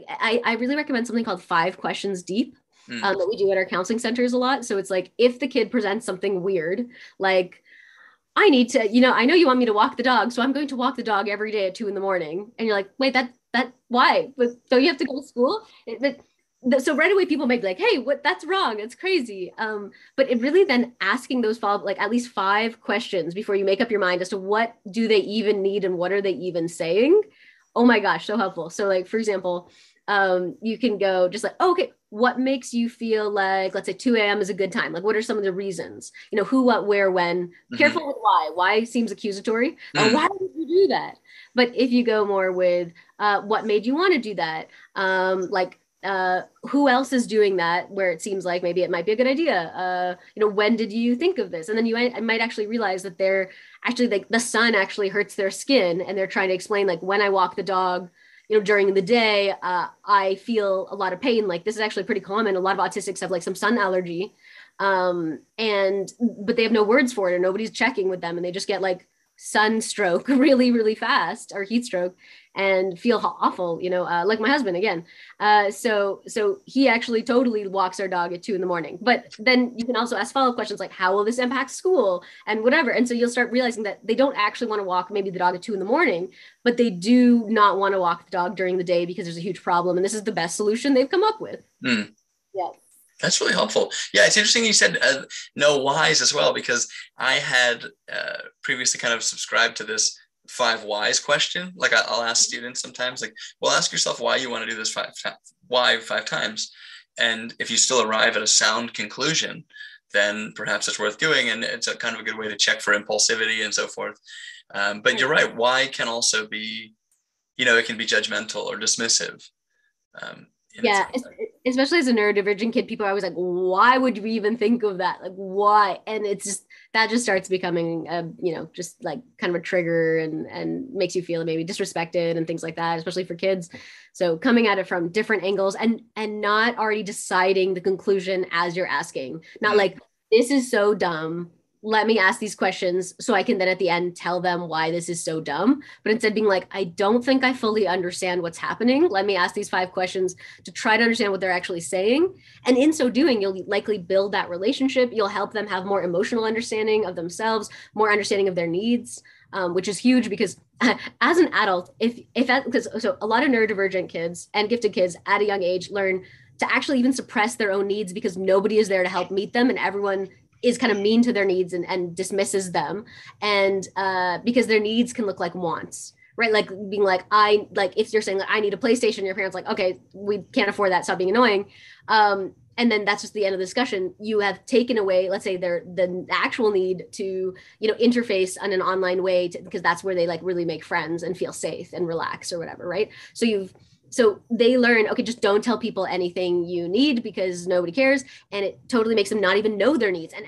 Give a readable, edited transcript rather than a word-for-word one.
I really recommend something called 5 questions deep. Mm. That we do at our counseling centers a lot. So it's like, if the kid presents something weird, like, I need to, I know you want me to walk the dog, so I'm going to walk the dog every day at 2 a.m. And you're like, wait, why? But so you have to go to school? So right away people might be like, hey, that's wrong. It's crazy. But it really then asking those like at least 5 questions before you make up your mind as to what do they even need and what are they even saying? Oh my gosh, so helpful. So like, for example, you can go just like, oh, okay, what makes you feel like, let's say 2 a.m. is a good time? Like, what are some of the reasons? Who, what, where, when? Careful with why. Why seems accusatory. Why would you do that? But if you go more with what made you want to do that? Who else is doing that, where it seems like maybe it might be a good idea? When did you think of this? And then you might actually realize that they're actually, like, the sun actually hurts their skin, and they're trying to explain, like, when I walk the dog, during the day, I feel a lot of pain. Like, this is actually pretty common. A lot of autistics have like some sun allergy, but they have no words for it, or nobody's checking with them, and they just get like sunstroke really, really fast, or heat stroke, and feel awful, like my husband again. So he actually totally walks our dog at 2 a.m. But then you can also ask follow-up questions like, how will this impact school and whatever? And so you'll start realizing that they don't actually want to walk maybe the dog at 2 a.m, but they do not want to walk the dog during the day because there's a huge problem. And this is the best solution they've come up with. Mm. Yeah. That's really helpful. Yeah, it's interesting you said no whys as well, because I had previously kind of subscribed to this 5 whys question. Like, I'll ask students sometimes, like, well, ask yourself why you want to do this 5 times. And if you still arrive at a sound conclusion, then perhaps it's worth doing. And it's a kind of a good way to check for impulsivity and so forth. But you're right. Why can also be, it can be judgmental or dismissive. Yeah, especially as a neurodivergent kid, people are always like, why would we even think of that? Like, why? And that just starts becoming, just like kind of a trigger, and makes you feel maybe disrespected and things like that, especially for kids. So coming at it from different angles, and not already deciding the conclusion as you're asking, not like, this is so dumb, let me ask these questions so I can then at the end tell them why this is so dumb. But instead being like, I don't think I fully understand what's happening. Let me ask these 5 questions to try to understand what they're actually saying. And in so doing, you'll likely build that relationship. You'll help them have more emotional understanding of themselves, more understanding of their needs, which is huge, because as an adult, so a lot of neurodivergent kids and gifted kids at a young age learn to actually even suppress their own needs because nobody is there to help meet them, and everyone is kind of mean to their needs and dismisses them. And because their needs can look like wants, right? Like being like, if you're saying that I need a PlayStation, your parents like, okay, we can't afford that, stop being annoying. And then that's just the end of the discussion. You have taken away, let's say, the actual need to, interface on an online way because that's where they like really make friends and feel safe and relax or whatever, right? So they learn, okay, just don't tell people anything you need because nobody cares. And it totally makes them not even know their needs. And